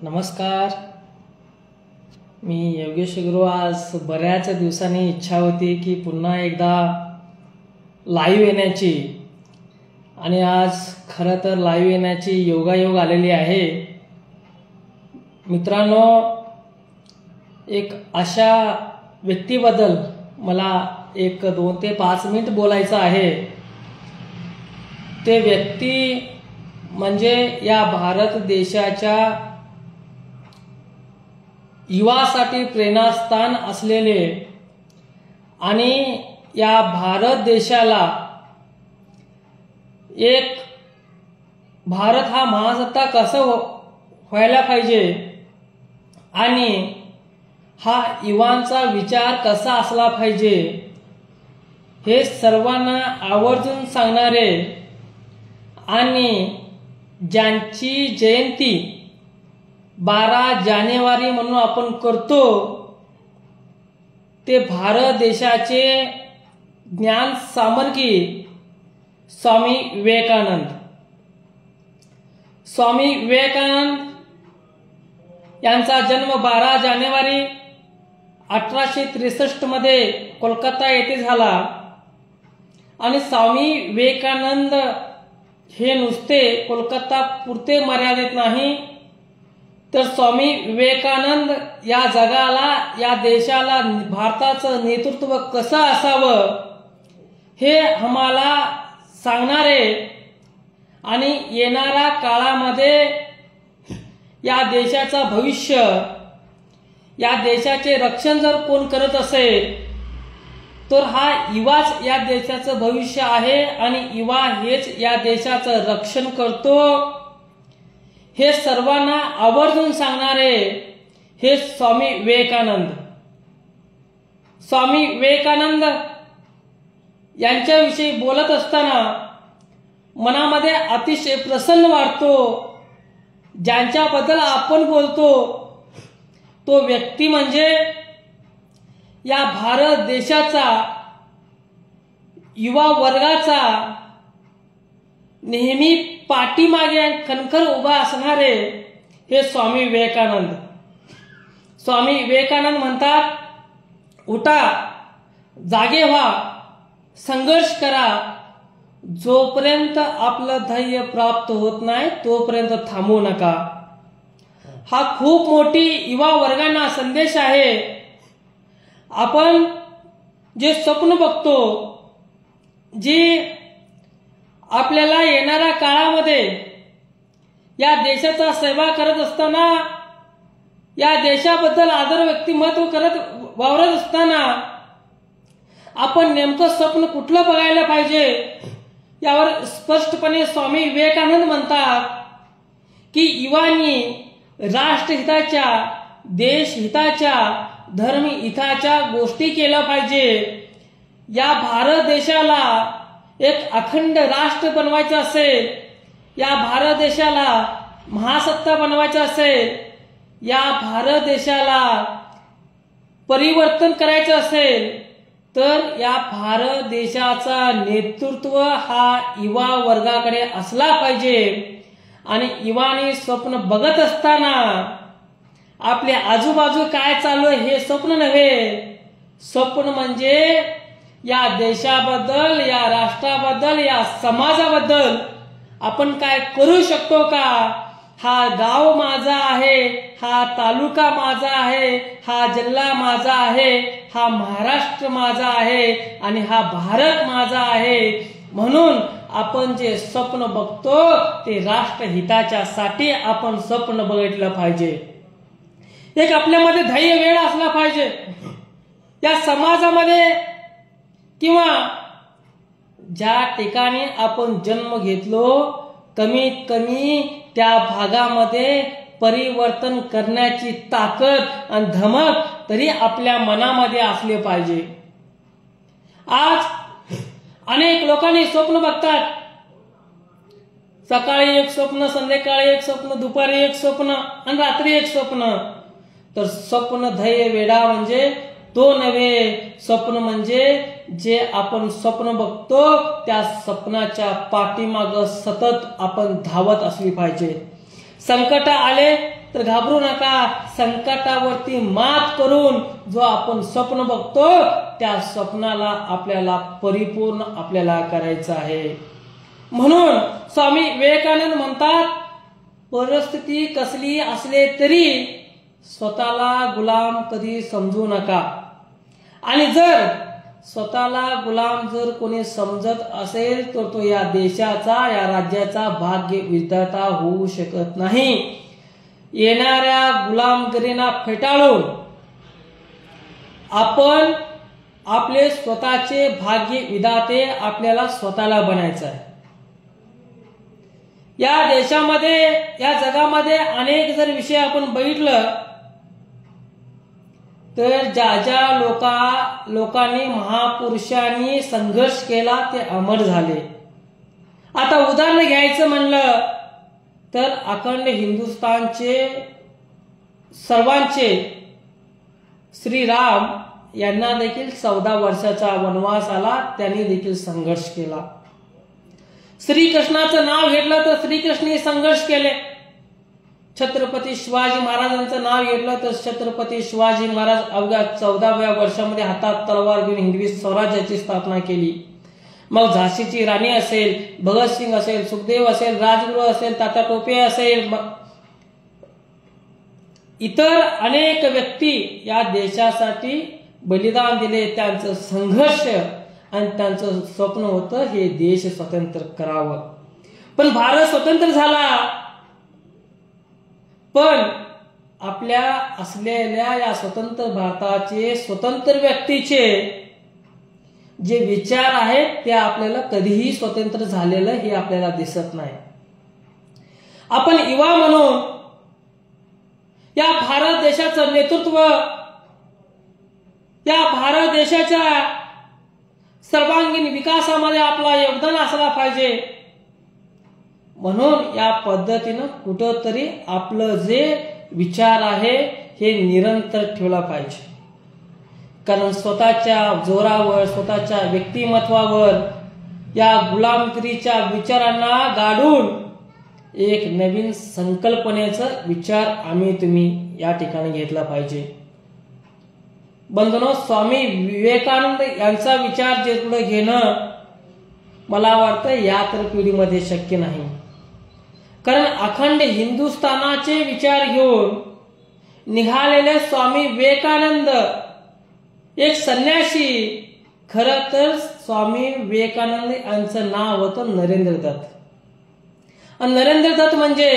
नमस्कार, मी योगेश गुरु। आज बऱ्याच दिवसांनी इच्छा होती की पुन्हा एकदा लाईव्ह येण्याची, आणि आज खरं तर लाईव्ह येण्याची योगायोग आलेली आहे। मित्रांनो, एक अशा व्यक्तीबद्दल मला 2 ते 5 मिनिट बोलायचं आहे। ते व्यक्ती म्हणजे या भारत देशाच्या युवासाठी प्रेरणास्थान असलेले आणि या भारत देशाला एक भारत हा महासत्ता कसं व्हायला पाहिजे आणि हा युवांचा विचार कसा असला पाहिजे हे सर्वांना आवर्जून सांगणारे आणि ज्यांची जयंती 12 जानेवारी म्हणून आपण करतो ते भारत देशाचे ज्ञान सामर्थी स्वामी विवेकानंद। स्वामी विवेकानंद यांचा जन्म 12 जानेवारी 1863 मध्ये कोलकाता येथे झाला। आणि स्वामी विवेकानंद हे नुसते कोलकाता पुरते मर्यादित नाही, तर स्वामी विवेकानंद या जगाला, या देशाला भारताचं नेतृत्व कसं असावं हे आम्हाला सांगणारे आणि येणाऱ्या काळामध्ये या देशाचं भविष्य, या देशाचे रक्षण जर कोण करत असेल तर हा युवाच या देशाचं भविष्य आहे आणि युवा हेच या देशाचं रक्षण करतो हे सर्वांना आवर्जून सांगणारे हे स्वामी विवेकानंद। स्वामी विवेकानंद यांच्याविषयी बोलत असताना मनामध्ये अतिशय प्रसन्न वाटतो। ज्यांच्याबद्दल आपण बोलतो तो व्यक्ती म्हणजे या भारत देशाचा युवा वर्गाचा नेहमी पाठीमागे खणखर उभा असणारे हे स्वामी विवेकानंद। स्वामी विवेकानंद म्हणतात, उठा, जागे व्हा, संघर्ष करा, जोपर्यंत आपलं ध्येय प्राप्त होत नाही तोपर्यंत थांबू नका। हा खूप मोठी युवा वर्गांना संदेश आहे। आपण जे स्वप्न बघतो, जे आपल्याला येणाऱ्या काळामध्ये या देशाचा सेवा करत असताना, या देशाबद्दल आदर व्यक्तिमत्व करत वावरत असताना आपण नेमकं स्वप्न कुठलं बघायला पाहिजे यावर स्पष्टपणे स्वामी विवेकानंद म्हणतात की युवांनी राष्ट्रहिताच्या, देशहिताच्या, धर्महिताच्या गोष्टी केल्या पाहिजे। या भारत देशाला एक अखंड राष्ट्र बनवायचं असेल, या भारत देशाला महासत्ता बनवायचं असेल, या भारत देशाला परिवर्तन करायचं असेल तर या भारत देशाचा नेतृत्व हा युवा वर्गाकडे असला पाहिजे। आणि युवानी स्वप्न बघत असताना आपल्या आजूबाजू काय चालू आहे हे स्वप्न नव्हे, स्वप्न म्हणजे या देशाबद्दल, या राष्ट्राबद्दल, या समाजाबद्दल आपण काय करू शकतो का। हा गाव माझा आहे, हा तालुका माझा आहे, हा जिल्हा माझा आहे, हा महाराष्ट्र माझा आहे आणि हा भारत माझा आहे। म्हणून आपण जे स्वप्न बघतो ते राष्ट्रहिताच्या साठी आपण स्वप्न बघितलं पाहिजे। एक आपल्यामध्ये ध्येय वेळ असला पाहिजे। या समाजामध्ये किंवा ज्या ठिकाणी आपण जन्म घेतलो कमीत कमी त्या भागामध्ये परिवर्तन करण्याची ताकद आणि धमक तरी आपल्या मनामध्ये असले पाहिजे। आज अनेक लोकांनी स्वप्न बघतात, सकाळी एक स्वप्न, संध्याकाळी एक स्वप्न, दुपारी एक स्वप्न आणि रात्री एक स्वप्न। तर स्वप्न ध्येय वेडा म्हणजे तो नव्हे, स्वप्न म्हणजे जे आपण स्वप्न बघतो त्या स्वप्नाच्या पाठीमागे सतत आपण धावत असली पाहिजे। संकट आले तर घाबरू नका. संकटावरती मात करून जो आपण स्वप्न बघतो त्या स्वप्नाला आपल्याला परिपूर्ण आपल्याला करायचं आहे. म्हणून स्वामी विवेकानंद म्हणतात, परिस्थिती कसली असले तरी स्वतःला गुलाम कधी समजू नका. आणि जर स्वतःला गुलाम जर कोणी समजत असेल तर तो या देशाचा, या राज्याचा भाग्य विधाता होऊ शकत नाही. येणाऱ्या गुलामगिरीला फेटाळून आपण आपले स्वतःचे भाग्य विधाते आपल्याला स्वतःला बनायचं आहे. या देशामध्ये, या जगामध्ये अनेक जर विषय आपण बघितलं तर ज्या ज्या लोकांनी, महापुरुषांनी संघर्ष केला ते अमर झाले. आता उदाहरण घ्यायचं म्हणलं तर अखंड हिंदुस्थानचे सर्वांचे श्रीराम यांना देखील 14 वर्षाचा वनवास आला, त्यांनी देखील संघर्ष केला. श्रीकृष्णाचं नाव घेतलं तर श्रीकृष्णाने संघर्ष केले. छत्रपती शिवाजी महाराजांचं नाव घेतलं तर छत्रपती शिवाजी महाराज अवघ्या 14व्या वर्षामध्ये हातात तलवार घेऊन हिंदवी स्वराज्याची स्थापना केली. मग झाशीची राणी असेल, भगतसिंग असेल, सुखदेव असेल, राजगुरू असेल, तात्या टोपे असेल, इतर अनेक व्यक्ती या देशासाठी बलिदान दिले. त्यांचं संघर्ष आणि त्यांचं स्वप्न होतं हे देश स्वतंत्र करावं. पण भारत स्वतंत्र झाला, पण आपल्या असलेल्या या स्वतंत्र भारताचे, स्वतंत्र व्यक्तीचे जे विचार आहेत ते आपल्याला कधीही स्वतंत्र झालेलं हे आपल्याला दिसत नाही. आपण युवा म्हणून या भारत देशाचं नेतृत्व, या भारत देशाच्या सर्वांगीण विकासामध्ये आपला योगदान असला पाहिजे. म्हणून या पद्धतीनं कुठंतरी आपलं जे विचार आहे हे निरंतर ठेवला पाहिजे. कारण स्वतःच्या जोरावर, स्वतःच्या व्यक्तिमत्वावर या गुलामगिरीच्या विचारांना गाडून एक नवीन संकल्पनेचा विचार आम्ही तुम्ही या ठिकाणी घेतला पाहिजे. बंधुनो, स्वामी विवेकानंद यांचा विचार जे पुढे घेणं मला वाटतं या तर पिढीमध्ये शक्य नाही. कारण अखंड हिंदुस्थानाचे विचार घेऊन निघालेले स्वामी विवेकानंद एक संन्यासी, खरं तर स्वामी विवेकानंद यांचं नाव होतं नरेंद्र दत्त. आणि नरेंद्र दत्त म्हणजे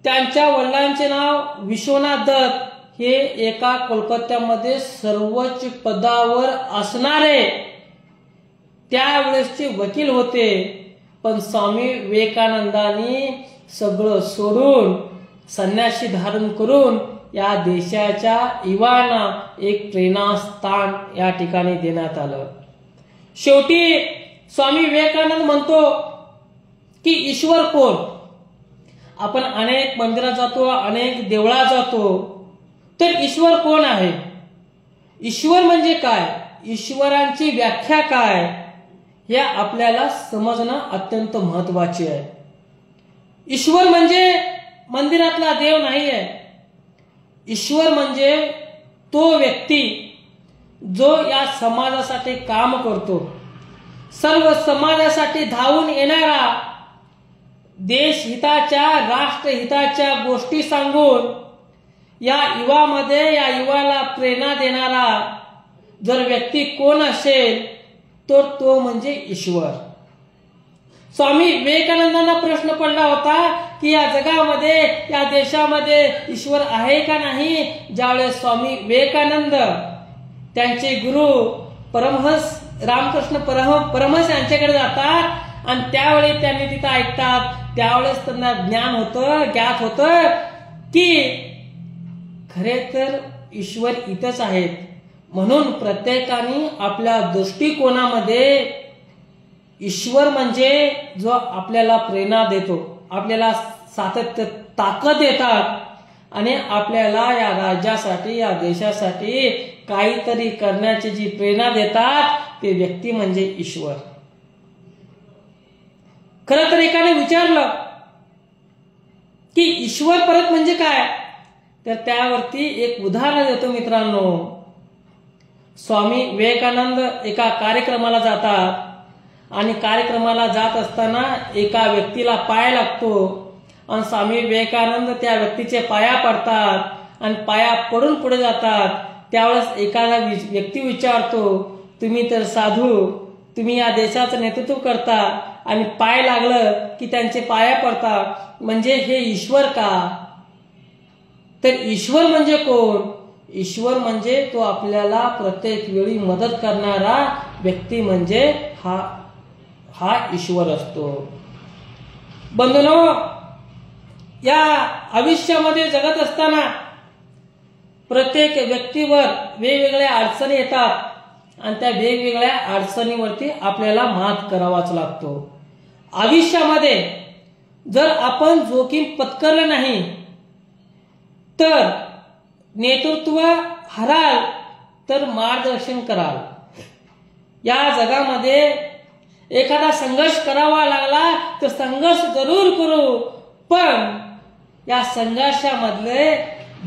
त्यांच्या वडिलांचे नाव विश्वनाथ दत्त, हे एका कोलकात्यामध्ये सर्वोच्च पदावर असणारे त्यावेळेसचे वकील होते. पण स्वामी विवेकानंदांनी सगळं सोडून संन्यासी धारण करून या देशाच्या युवांना एक प्रेरणास्थान या ठिकाणी देण्यात आलं. शेवटी स्वामी विवेकानंद म्हणतो की ईश्वर कोण? आपण अनेक मंदिरात जातो, अनेक देवळात जातो, तर ईश्वर कोण आहे? ईश्वर म्हणजे काय? ईश्वरांची व्याख्या काय? हे आपल्याला समजणं अत्यंत महत्वाचे आहे. ईश्वर म्हणजे मंदिरातला देव नाही आहे. ईश्वर म्हणजे तो व्यक्ती जो या समाजासाठी काम करतो, सर्व समाजासाठी धावून येणारा, देशहिताच्या, राष्ट्रहिताच्या गोष्टी सांगून या युवामध्ये, या युवाला प्रेरणा देणारा जर व्यक्ती कोण असेल तर तो म्हणजे ईश्वर. स्वामी विवेकानंदांना प्रश्न पडला होता की या जगामध्ये, या देशामध्ये ईश्वर आहे का नाही. ज्यावेळेस स्वामी विवेकानंद त्यांचे गुरु परमहंस रामकृष्ण परमहंस यांच्याकडे जातात आणि त्यावेळी त्यांनी तिथं ऐकतात, त्यावेळेस त्यांना ज्ञात होतं की खरे तर ईश्वर इथंच आहेत. म्हणून प्रत्येकाने आपल्या दृष्टिकोनामध्ये ईश्वर म्हणजे जो आपल्याला प्रेरणा देतो, आपल्याला सातत्य ताकद देतात आणि आपल्याला या राज्यासाठी, या देशासाठी काहीतरी करण्याची जी प्रेरणा देतात ते व्यक्ती म्हणजे ईश्वर. खरं तर एकाने विचारलं की ईश्वर परत म्हणजे काय, तर त्यावरती एक उदाहरण देतो मित्रांनो. स्वामी विवेकानंद एका कार्यक्रमाला जातात आणि कार्यक्रमाला जात असताना एका व्यक्तीला पाय लागतो आणि स्वामी विवेकानंद त्या व्यक्तीचे पाया पडतात आणि पाया पडून पुढे जातात. त्यावेळेस एखादा व्यक्ती विचारतो, तुम्ही तर साधू, तुम्ही या देशाचं नेतृत्व करता आणि पाय लागलं की त्यांचे पाया पडता, म्हणजे हे ईश्वर का? तर ईश्वर म्हणजे कोण? ईश्वर म्हणजे तो आपल्याला प्रत्येक वेळी मदत करणारा व्यक्ती, म्हणजे हा ईश्वर असतो. बंधूंनो, या आयुष्यामध्ये जगत असताना प्रत्येक व्यक्तीवर वेगवेगळ्या अडचणी येतात आणि त्या वेगवेगळ्या अडचणीवरती आपल्याला मात करावाच लागतो. आयुष्यामध्ये जर आपण जोखीम पत्करलं नाही तर नेतृत्व हराल तर मार्गदर्शन कराल. या जगामध्ये एखादा संघर्ष करावा लागला तर संघर्ष जरूर करू, पण या संघर्षामधले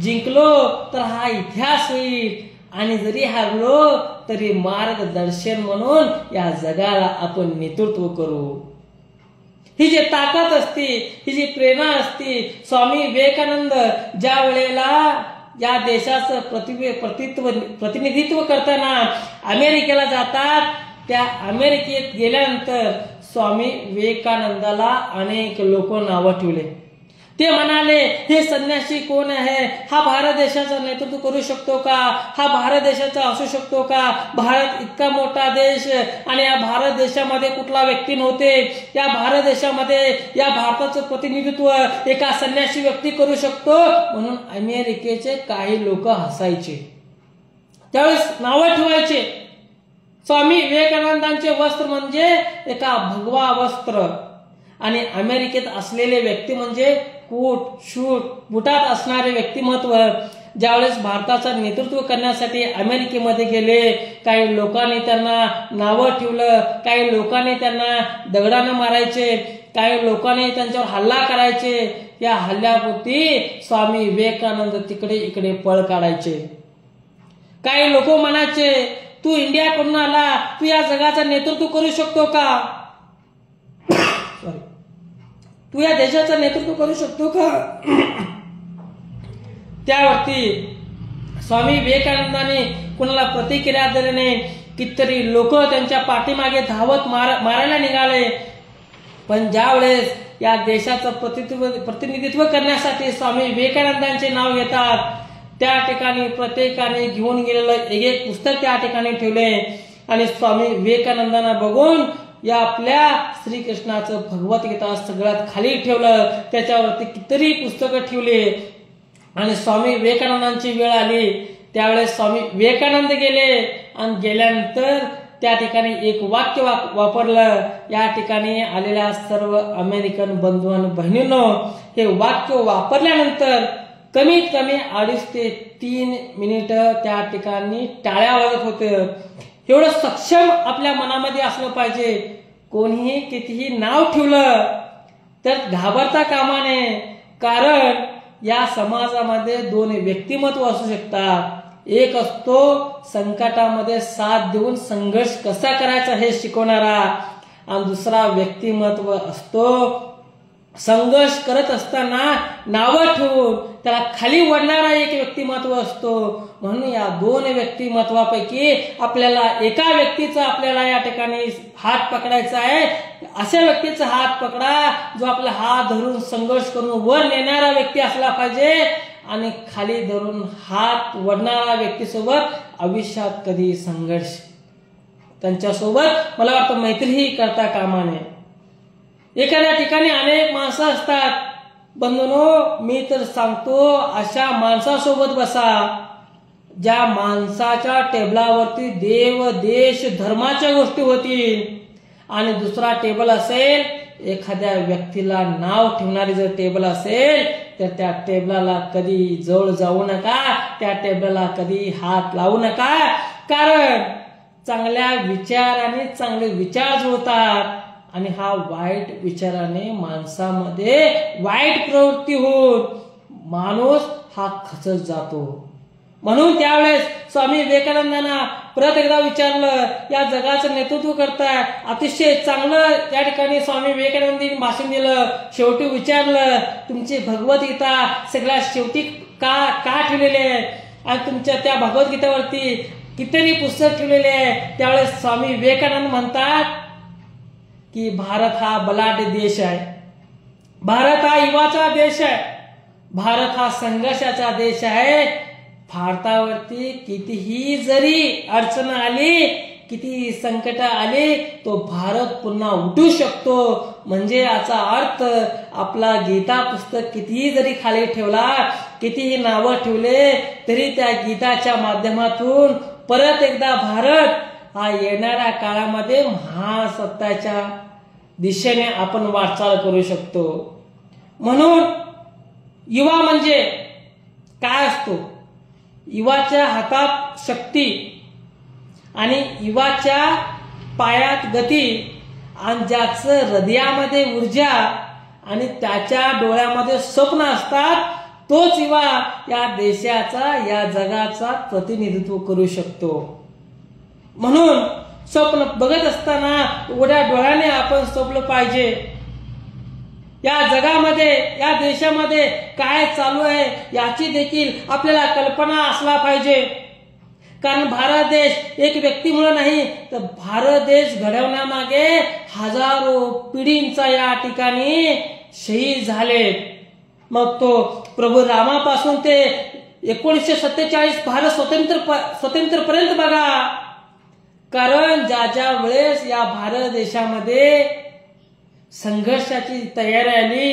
जिंकलो तर हा इतिहास होईल आणि जरी हारलो तरी मार्गदर्शन म्हणून या जगाला आपण नेतृत्व करू. ही जी ताकद असते, ही जी प्रेरणा असते, स्वामी विवेकानंद ज्या वेळेला या देशाचं प्रतिनिधित्व करताना अमेरिकेला जातात, त्या अमेरिकेत गेल्यानंतर स्वामी विवेकानंदाला अनेक लोक नावं ठेवले. ते म्हणाले, हे संन्यासी कोण आहे? हा भारत देशाचं नेतृत्व करू शकतो का? हा भारत देशाचा असू शकतो का? भारत इतका मोठा देश आणि या भारत देशामध्ये कुठला व्यक्ती नव्हते. या भारत देशामध्ये या भारताचं प्रतिनिधित्व एका संन्यासी व्यक्ती करू शकतो, म्हणून अमेरिकेचे काही लोक हसायचे, त्यावेळेस नावं ठेवायचे. स्वामी विवेकानंदांचे वस्त्र म्हणजे एका भगवा वस्त्र आणि अमेरिकेत असलेले व्यक्ती म्हणजे कोट शूट बुटात असणारे व्यक्तिमत्व. ज्यावेळेस भारताचं नेतृत्व करण्यासाठी अमेरिकेमध्ये गेले, काही लोकांनी त्यांना नावं ठेवलं, काही लोकांनी त्यांना दगडानं मारायचे, काही लोकांनी त्यांच्यावर हल्ला करायचे. या हल्ल्यापोटी स्वामी विवेकानंद तिकडे इकडे पळ काढायचे. काही लोक म्हणायचे, तू इंडियाकडून आला, तू या जगाचं नेतृत्व करू शकतो का? तू या देशाचं नेतृत्व करू शकतो का? त्यावरती स्वामी विवेकानंदांनी कुणाला प्रतिक्रिया दिली नाही. कितीतरी लोक त्यांच्या पाठीमागे धावत मारायला निघाले. पण ज्यावेळेस या देशाचं प्रतिनिधित्व करण्यासाठी स्वामी विवेकानंदांचे नाव येतात, त्या ठिकाणी प्रत्येकाने घेऊन गेलेलं एक पुस्तक त्या ठिकाणी ठेवले आणि स्वामी विवेकानंदांना बघून या आपल्या श्रीकृष्णाचं भगवद्गीता सगळ्यात खाली ठेवलं. त्याच्यावरती कितीतरी पुस्तकं ठेवली आणि स्वामी विवेकानंदांची वेळ आली. त्यावेळेस स्वामी विवेकानंद गेले आणि गेल्यानंतर त्या ठिकाणी एक वाक्य वापरलं. या ठिकाणी आलेल्या सर्व अमेरिकन बंधू आणि बहिणींनो, हे वाक्य वापरल्यानंतर कमीत कमी 2.5 ते 3 मिनिटं त्या ठिकाणी टाळ्या वाजत होते. एवढं सक्षम आपल्या मनामध्ये असलं पाहिजे. कोणीही कितीही नाव ठेवलं तर घाबरता कामा नये, कारण या समाजामध्ये 2 व्यक्तिमत्व असू शकतात. एक असतो संकटामध्ये साथ देऊन संघर्ष कसा करायचा हे शिकवणारा, आणि दुसरा व्यक्तिमत्व असतो संघर्ष करत असताना नावं ठेवून त्याला खाली वळणारा एक व्यक्तिमत्व असतो. म्हणून या 2 व्यक्तिमत्वापैकी आपल्याला एका व्यक्तीचा आपल्याला या ठिकाणी हात पकडायचा आहे. अशा व्यक्तीचा हात पकडा जो आपला हात धरून संघर्ष करून वर नेणारा व्यक्ती असला पाहिजे, आणि खाली धरून हात वळणारा व्यक्तीसोबत आयुष्यात कधी संघर्ष त्यांच्यासोबत मला वाटतं मैत्रीही करता कामा नये. एखाद्या ठिकाणी अनेक माणसं असतात. बंधूंनो, मी तर सांगतो अशा माणसासोबत बसा ज्या माणसाच्या टेबलावरती देव देश धर्माच्या गोष्टी होतील, आणि दुसरा टेबल असेल एखाद्या व्यक्तीला नाव ठेवणारी जर टेबल असेल तर त्या टेबलाला कधी जवळ जाऊ नका, त्या टेबलाला कधी हात लावू नका. कारण चांगल्या विचाराने चांगले विचार जुळतात आणि हा वाईट विचाराने माणसामध्ये वाईट प्रवृत्ती होऊन माणूस हा खचत जातो. म्हणून त्यावेळेस स्वामी विवेकानंदांना परत एकदा विचारलं, या जगाचं नेतृत्व करताय, अतिशय चांगलं त्या ठिकाणी स्वामी विवेकानंदांनी भाषण दिलं. शेवटी विचारलं, तुमची भगवद्गीता सगळ्यात शेवटी का ठेवलेली आहे आणि तुमच्या त्या भगवद्गीतेवरती कितीतरी पुस्तक ठेवलेले आहे. त्यावेळेस स्वामी विवेकानंद म्हणतात की भारत हा बलाढ्य देश आहे, भारत हा युवाचा देश आहे, भारत हा संघर्षाचा देश आहे. भारतावरती कितीही जरी अडचण आली, किती संकट आली, तो भारत पुन्हा उठू शकतो. म्हणजे याचा अर्थ आपला गीता पुस्तक कितीही जरी खाली ठेवला, कितीही नावं ठेवले, तरी त्या गीताच्या माध्यमातून परत एकदा भारत हा येणाऱ्या काळामध्ये महासत्ताच्या दिशेने आपण वाटचाल करू शकतो. म्हणून युवा म्हणजे काय असतो? युवाच्या हातात शक्ती आणि युवाच्या पायात गती आणि ज्याचं हृदयामध्ये ऊर्जा आणि त्याच्या डोळ्यामध्ये स्वप्न असतात, तोच युवा या देशाचा, या जगाचा प्रतिनिधित्व करू शकतो. म्हणून स्वप्न बघत असताना उघड्या डोळ्याने आपण स्वप्न पाहिजे. या जगामध्ये, या देशामध्ये काय चालू आहे याची देखील आपल्याला कल्पना असला पाहिजे. कारण भारत देश एक व्यक्तीमुळे नाही, तर भारत देश घडवण्यामागे हजारो पिढींचा या ठिकाणी शहीद झाले. मग तो प्रभू रामापासून ते 1947 भारत स्वतंत्रपर्यंत बघा. कारण ज्या वेळेस या भारत देशामध्ये संघर्षाची तयारी आली,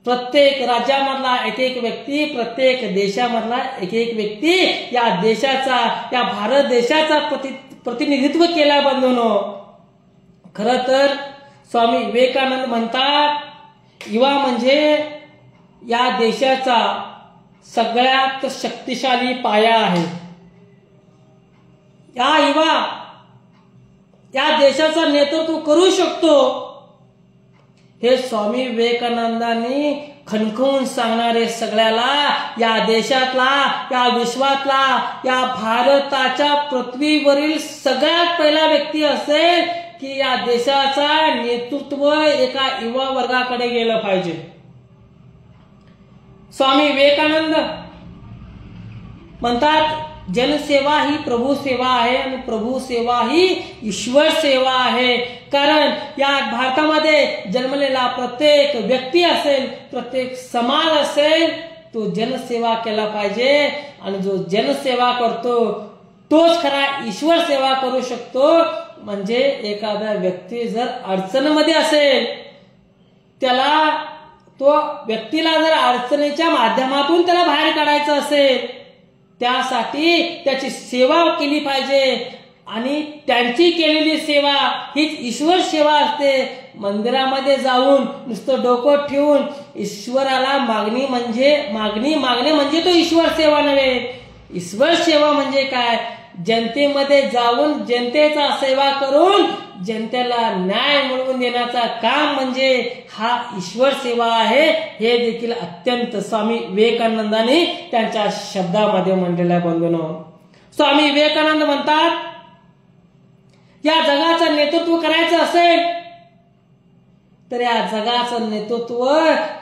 प्रत्येक राज्यामधला एक व्यक्ती, प्रत्येक देशामधला एक व्यक्ती या देशाचा, या भारत देशाचा प्रतिनिधित्व केला. बंधूंनो, खर तर स्वामी विवेकानंद म्हणतात, युवा म्हणजे या देशाचा सगळ्यात शक्तिशाली पाया आहे. या युवा या देशाचं नेतृत्व करू शकतो, हे स्वामी विवेकानंदांनी खणखून सांगणारे सगळ्याला, या देशातला, या विश्वातला, या भारताच्या पृथ्वीवरील सगळ्यात पहिला व्यक्ती असेल की या देशाचा नेतृत्व एका युवा वर्गाकडे गेलं पाहिजे. स्वामी विवेकानंद म्हणतात, जनसेवा ही प्रभू सेवा आहे आणि प्रभू सेवा ही ईश्वर सेवा आहे. कारण या भारतामध्ये जन्मलेला प्रत्येक व्यक्ती असेल, प्रत्येक समाज असेल, तो जनसेवा केला पाहिजे. आणि जो जनसेवा करतो तोच खरा ईश्वर सेवा करू शकतो. म्हणजे एखादा व्यक्ती जर अडचणीमध्ये असेल, तो व्यक्तीला जर अडचणीच्या माध्यमातून त्याला बाहेर काढायचं असेल, त्यासाठी त्याची सेवा केली पाहिजे. आणि त्यांची केलेली सेवा हीच ईश्वर सेवा असते. मंदिरामध्ये जाऊन नुसतं डोकं ठेवून ईश्वराला मागणी मागणे म्हणजे तो ईश्वर सेवा नव्हे. ईश्वर सेवा म्हणजे काय? जनतेमध्ये जाऊन जनतेचा सेवा करून जनतेला न्याय मिळवून देण्याचा काम म्हणजे हा ईश्वर सेवा आहे. हे देखील अत्यंत स्वामी विवेकानंदांनी त्यांच्या शब्दामध्ये म्हटलेलं आहे. बंधूंनो, स्वामी विवेकानंद म्हणतात, या जगाचं नेतृत्व करायचं असेल तर या जगाचं नेतृत्व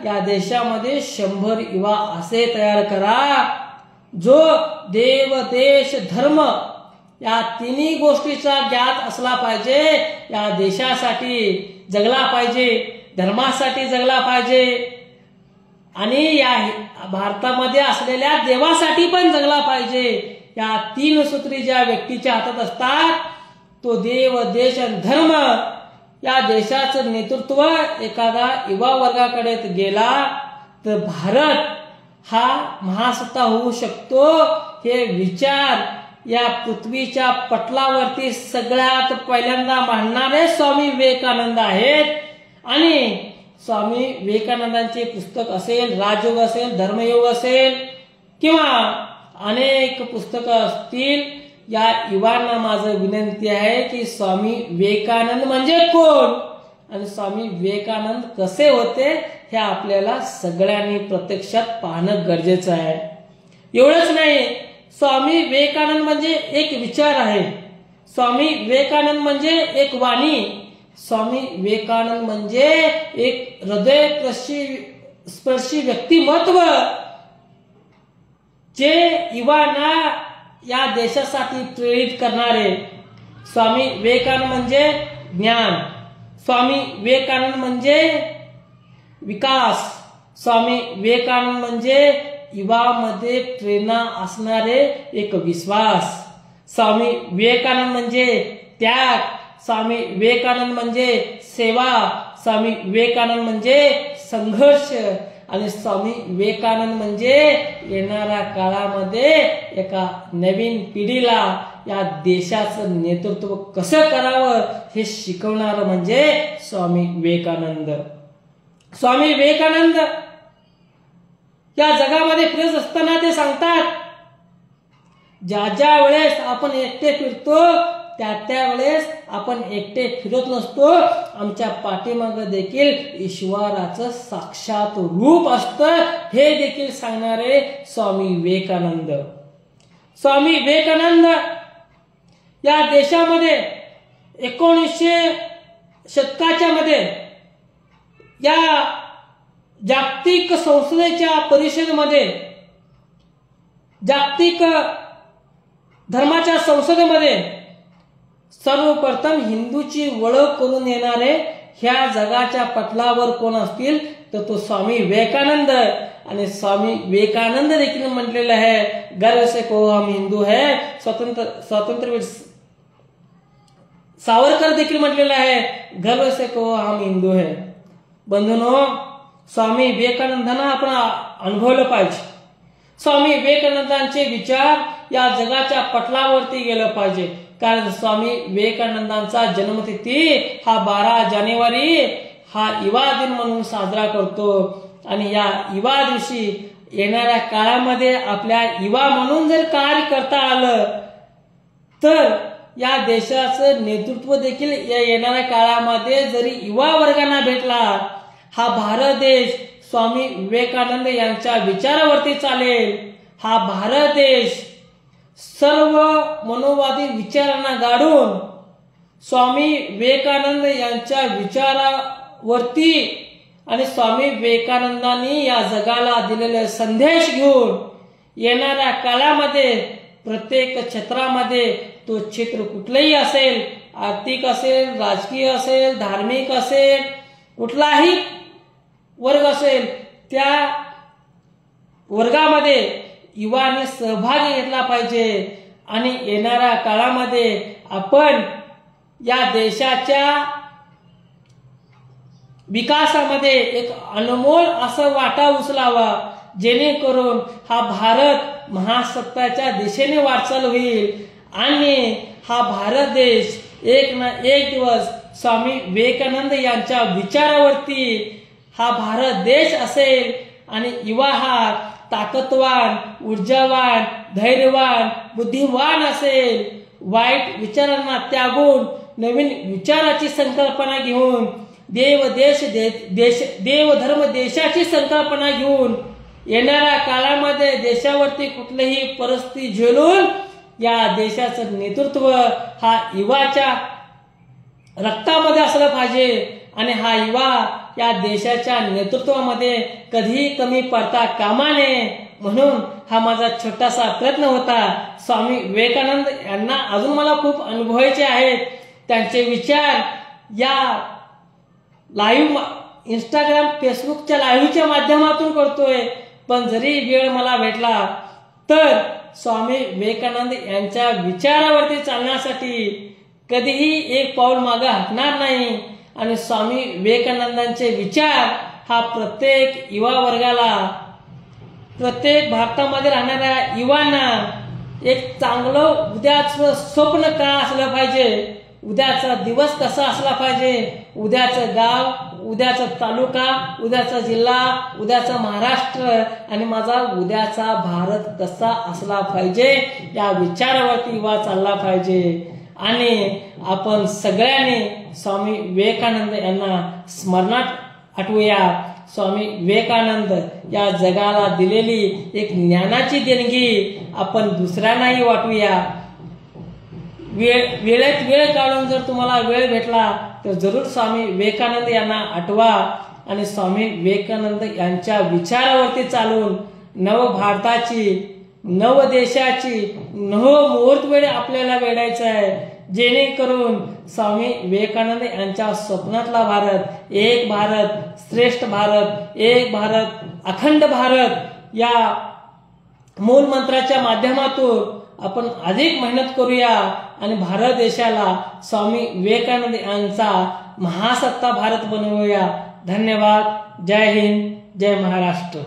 या देशामध्ये 100 युवा असे तयार करा, जो देव, देश, धर्म या तिन्ही गोष्टीचा ज्ञात असला पाहिजे. या देशासाठी जगला पाहिजे, धर्मासाठी जगला पाहिजे आणि या भारतामध्ये असलेल्या देवासाठी पण जगला पाहिजे. या 3 सूत्री ज्या व्यक्तीच्या हातात असतात, तो देव, देश आणि धर्म, या देशाचं नेतृत्व एखादा युवा वर्गाकडे गेला तर भारत हा महासत्ता होऊ शकतो. हे विचार या पृथ्वीच्या पटलावरती सगळ्यात पहिल्यांदा मांडणारे स्वामी विवेकानंद आहेत. आणि स्वामी विवेकानंदांचे पुस्तक असेल, राजयोग असेल, धर्मयोग असेल किंवा अनेक पुस्तकं असतील, या युवांना माझं विनंती आहे की स्वामी विवेकानंद म्हणजे कोण आणि स्वामी विवेकानंद कसे होते हे आपल्याला सगळ्यांनी प्रत्यक्षात पाहणं गरजेचं आहे. एवढंच नाही, स्वामी विवेकानंद म्हणजे एक विचार आहे, स्वामी विवेकानंद म्हणजे एक वाणी, स्वामी विवेकानंद म्हणजे एक हृदय स्पर्शी व्यक्तिमत्व जे युवांना या देशासाठी प्रेरित करणारे. स्वामी विवेकानंद म्हणजे ज्ञान, स्वामी विवेकानंद म्हणजे विकास, स्वामी विवेकानंद म्हणजे युवामध्ये प्रेरणा असणारे एक विश्वास, स्वामी विवेकानंद म्हणजे त्याग, स्वामी विवेकानंद म्हणजे सेवा, स्वामी विवेकानंद म्हणजे संघर्ष, आणि स्वामी विवेकानंद म्हणजे येणाऱ्या काळामध्ये एका नवीन पिढीला या देशाचं नेतृत्व कसं करावं हे शिकवणारं म्हणजे स्वामी विवेकानंद. स्वामी विवेकानंद या जगामध्ये फिरत असताना ते सांगतात, ज्या वेळेस आपण एकटे फिरतो त्या वेळेस आपण एकटे फिरत नसतो, आमच्या पाठीमागे देखील ईश्वराचं साक्षात रूप असतं, हे देखील सांगणारे स्वामी विवेकानंद. स्वामी विवेकानंद या देशामध्ये 1900 शतकाच्या मध्ये या जागतिक संसदेच्या परिषदेमध्ये, जागतिक धर्माच्या संसदेमध्ये सर्वप्रथम हिंदूची ओळख करून येणारे ह्या जगाच्या पटलावर कोण असतील तर तो स्वामी विवेकानंद. आणि स्वामी विवेकानंद देखील म्हटलेलं आहे, गर्व से कहो हम हिंदू है, स्वातंत्र्यवीर सावरकर देखील म्हटलेलं आहे, गर्व से कहो हम हिंदू है. बंधूंनो, स्वामी विवेकानंदांना आपण अनुभवलं पाहिजे. स्वामी विवेकानंदांचे विचार या जगाच्या पटलावरती गेलं पाहिजे, कारण स्वामी विवेकानंदांचा जन्मतिथी हा 12 जानेवारी हा युवा दिन म्हणून साजरा करतो. आणि या युवा दिवशी येणाऱ्या काळामध्ये आपल्या युवा म्हणून जर कार्य करता आलं तर या देशाचं नेतृत्व देखील या येणाऱ्या काळामध्ये जरी युवा वर्गांना भेटला, हा भारत देश स्वामी विवेकानंद यांच्या विचारावरती चालेल. हा भारत देश सर्व मनोवादी विचारांना गाडून स्वामी विवेकानंद यांच्या विचारावरती आणि स्वामी विवेकानंदांनी या जगाला दिलेले संदेश घेऊन येणाऱ्या काळामध्ये प्रत्येक क्षेत्रामध्ये, तो क्षेत्र कुठलेही असेल, आर्थिक असेल, राजकीय असेल, धार्मिक असेल, कुठलाही वर्ग असेल, त्या वर्गामध्ये युवाने सहभाग घेतला पाहिजे. आणि येणाऱ्या काळामध्ये आपण या देशाच्या विकासामध्ये एक अनमोल असं वाटा उचलावा, जेणेकरून हा भारत महासत्ताच्या दिशेने वाटचाल होईल आणि हा भारत देश एक ना एक दिवस स्वामी विवेकानंद यांच्या विचारावरती हा भारत देश असेल. आणि युवा हा ताकदवान, ऊर्जावान, धैर्यवान, बुद्धिवान असेल. वाईट विचारांना त्यागून नवीन विचाराची संकल्पना घेऊन देव धर्म देशाची संकल्पना घेऊन येणाऱ्या काळामध्ये देशावरती कुठलीही परिस्थिती झेलून या देशाचं नेतृत्व हा युवाच्या रक्तामध्ये असलं पाहिजे. आणि हा युवा या देशाच्या नेतृत्वामध्ये कधीही कमी पडता कामा नये, म्हणून हा माझा छोटासा प्रयत्न होता. स्वामी विवेकानंद यांना अजून मला खूप अनुभवायचे आहेत. त्यांचे विचार या लाईव्ह इंस्टाग्राम फेसबुकच्या लाईव्हच्या माध्यमातून करतोय. पण जरी वेळ मला भेटला तर स्वामी विवेकानंद यांच्या विचारावरती चालण्यासाठी कधीही एक पाऊल मागे हटणार नाही. आणि स्वामी विवेकानंदांचे विचार हा प्रत्येक युवा वर्गाला, प्रत्येक भारतामध्ये राहणाऱ्या युवांना एक चांगलं उद्याचं स्वप्न का असलं पाहिजे, उद्याचा दिवस कसा असला पाहिजे, उद्याचं गाव, उद्याचा तालुका, उद्याचा जिल्हा, उद्याचा महाराष्ट्र आणि माझा उद्याचा भारत कसा असला पाहिजे, या विचारावरती युवा चालला पाहिजे. आणि आपण सगळ्यांनी स्वामी विवेकानंद यांना स्मरणात आठवूया. स्वामी विवेकानंद या जगाला दिलेली एक ज्ञानाची देणगी आपण दुसऱ्यांनाही वाटूया. वेळेत वेळ काढून जर तुम्हाला वेळ भेटला तर जरूर स्वामी विवेकानंद यांना आठवा आणि स्वामी विवेकानंद यांच्या विचारावरती चालून नव भारताची, नव देशाची मुहूर्त वेळ आपल्याला वेढायचा आहे, जेणेकरून स्वामी विवेकानंद यांच्या स्वप्नातला भारत, एक भारत श्रेष्ठ भारत, एक भारत अखंड भारत या मूल मंत्राच्या माध्यमातून आपण अधिक मेहनत करूया आणि भारत देशाला स्वामी विवेकानंद यांचा महासत्ता भारत बनवूया. धन्यवाद. जय हिंद, जय महाराष्ट्र.